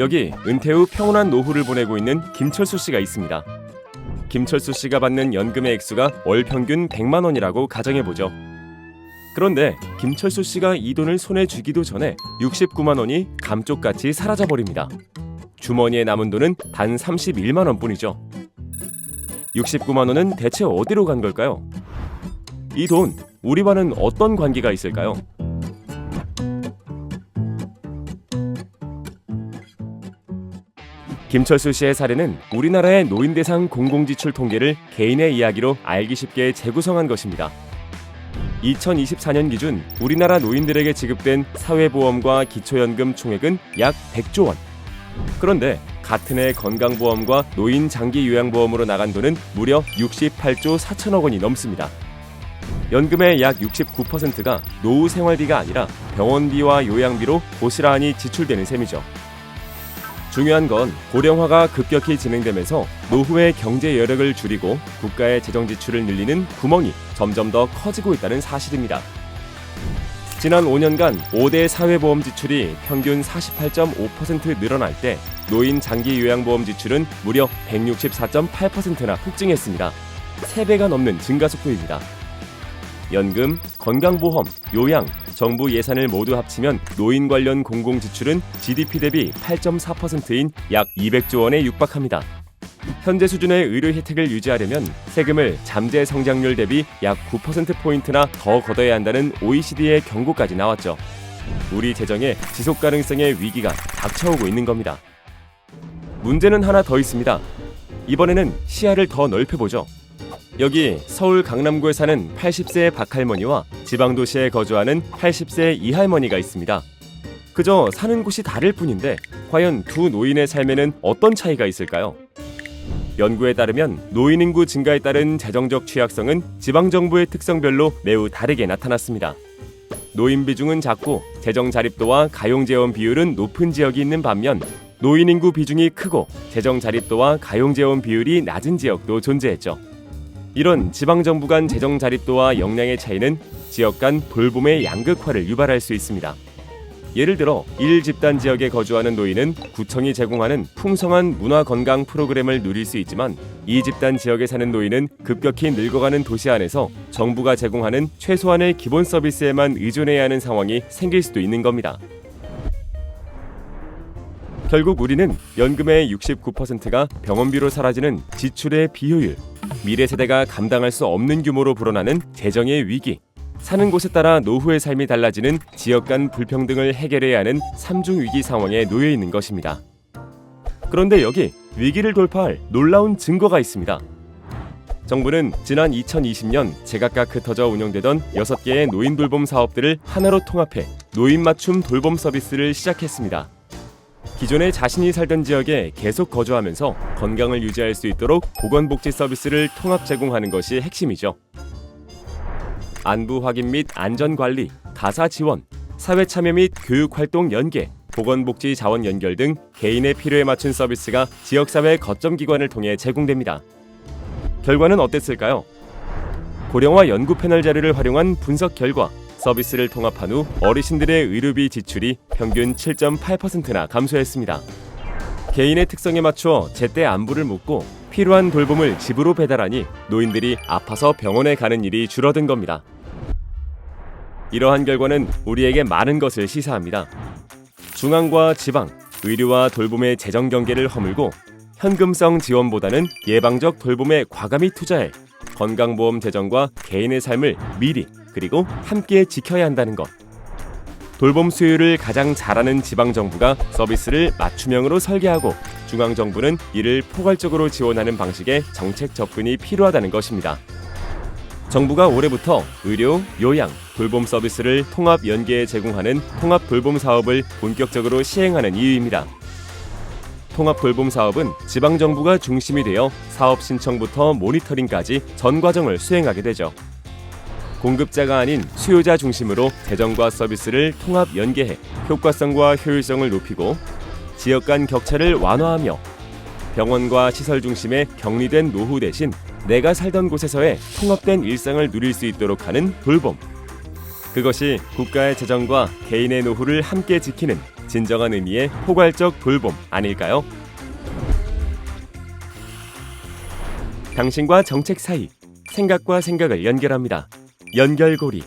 여기 은퇴 후 평온한 노후를 보내고 있는 김철수 씨가 있습니다. 김철수 씨가 받는 연금의 액수가 월 평균 100만 원이라고 가정해보죠. 그런데 김철수 씨가 이 돈을 손에 쥐기도 전에 69만 원이 감쪽같이 사라져버립니다. 주머니에 남은 돈은 단 31만 원뿐이죠. 69만 원은 대체 어디로 간 걸까요? 이 돈, 우리와는 어떤 관계가 있을까요? 김철수 씨의 사례는 우리나라의 노인 대상 공공지출 통계를 개인의 이야기로 알기 쉽게 재구성한 것입니다. 2024년 기준 우리나라 노인들에게 지급된 사회보험과 기초연금 총액은 약 100조 원. 그런데 같은 해 건강보험과 노인 장기 요양보험으로 나간 돈은 무려 68조 4천억 원이 넘습니다. 연금의 약 69%가 노후 생활비가 아니라 병원비와 요양비로 고스란히 지출되는 셈이죠. 중요한 건 고령화가 급격히 진행되면서 노후의 경제 여력을 줄이고 국가의 재정 지출을 늘리는 구멍이 점점 더 커지고 있다는 사실입니다. 지난 5년간 5대 사회보험 지출이 평균 48.5% 늘어날 때 노인 장기 요양보험 지출은 무려 164.8%나 폭증했습니다. 3배가 넘는 증가 속도입니다. 연금, 건강보험, 요양, 정부 예산을 모두 합치면 노인 관련 공공지출은 GDP 대비 8.4%인 약 200조 원에 육박합니다. 현재 수준의 의료 혜택을 유지하려면 세금을 잠재 성장률 대비 약 9%포인트나 더 걷어야 한다는 OECD의 경고까지 나왔죠. 우리 재정의 지속 가능성의 위기가 닥쳐오고 있는 겁니다. 문제는 하나 더 있습니다. 이번에는 시야를 더 넓혀보죠. 여기 서울 강남구에 사는 80세 박할머니와 지방도시에 거주하는 80세 이할머니가 있습니다. 그저 사는 곳이 다를 뿐인데 과연 두 노인의 삶에는 어떤 차이가 있을까요? 연구에 따르면 노인 인구 증가에 따른 재정적 취약성은 지방정부의 특성별로 매우 다르게 나타났습니다. 노인 비중은 작고 재정 자립도와 가용재원 비율은 높은 지역이 있는 반면 노인 인구 비중이 크고 재정 자립도와 가용재원 비율이 낮은 지역도 존재했죠. 이런 지방정부 간 재정 자립도와 역량의 차이는 지역 간 돌봄의 양극화를 유발할 수 있습니다. 예를 들어 1집단 지역에 거주하는 노인은 구청이 제공하는 풍성한 문화건강 프로그램을 누릴 수 있지만 2집단 지역에 사는 노인은 급격히 늙어가는 도시 안에서 정부가 제공하는 최소한의 기본 서비스에만 의존해야 하는 상황이 생길 수도 있는 겁니다. 결국 우리는 연금의 69%가 병원비로 사라지는 지출의 비효율, 미래 세대가 감당할 수 없는 규모로 불어나는 재정의 위기, 사는 곳에 따라 노후의 삶이 달라지는 지역 간 불평등을 해결해야 하는 삼중위기 상황에 놓여 있는 것입니다. 그런데 여기 위기를 돌파할 놀라운 증거가 있습니다. 정부는 지난 2020년 제각각 흩어져 운영되던 6개의 노인 돌봄 사업들을 하나로 통합해 노인 맞춤 돌봄 서비스를 시작했습니다. 기존에 자신이 살던 지역에 계속 거주하면서 건강을 유지할 수 있도록 보건복지 서비스를 통합 제공하는 것이 핵심이죠. 안부 확인 및 안전관리, 가사 지원, 사회참여 및 교육활동 연계, 보건복지 자원 연결 등 개인의 필요에 맞춘 서비스가 지역사회 거점 기관을 통해 제공됩니다. 결과는 어땠을까요? 고령화 연구 패널 자료를 활용한 분석 결과 서비스를 통합한 후 어르신들의 의료비 지출이 평균 7.8%나 감소했습니다. 개인의 특성에 맞춰 제때 안부를 묻고 필요한 돌봄을 집으로 배달하니 노인들이 아파서 병원에 가는 일이 줄어든 겁니다. 이러한 결과는 우리에게 많은 것을 시사합니다. 중앙과 지방, 의료와 돌봄의 재정 경계를 허물고 현금성 지원보다는 예방적 돌봄에 과감히 투자해 건강보험 재정과 개인의 삶을 미리 그리고 함께 지켜야 한다는 것. 돌봄 수요를 가장 잘하는 지방정부가 서비스를 맞춤형으로 설계하고 중앙정부는 이를 포괄적으로 지원하는 방식의 정책 접근이 필요하다는 것입니다. 정부가 올해부터 의료, 요양, 돌봄 서비스를 통합 연계해 제공하는 통합 돌봄 사업을 본격적으로 시행하는 이유입니다. 통합 돌봄 사업은 지방정부가 중심이 되어 사업 신청부터 모니터링까지 전 과정을 수행하게 되죠. 공급자가 아닌 수요자 중심으로 재정과 서비스를 통합 연계해 효과성과 효율성을 높이고 지역 간 격차를 완화하며 병원과 시설 중심의 격리된 노후 대신 내가 살던 곳에서의 통합된 일상을 누릴 수 있도록 하는 돌봄. 그것이 국가의 재정과 개인의 노후를 함께 지키는 진정한 의미의 포괄적 돌봄 아닐까요? 당신과 정책 사이, 생각과 생각을 연결합니다. 연결고리.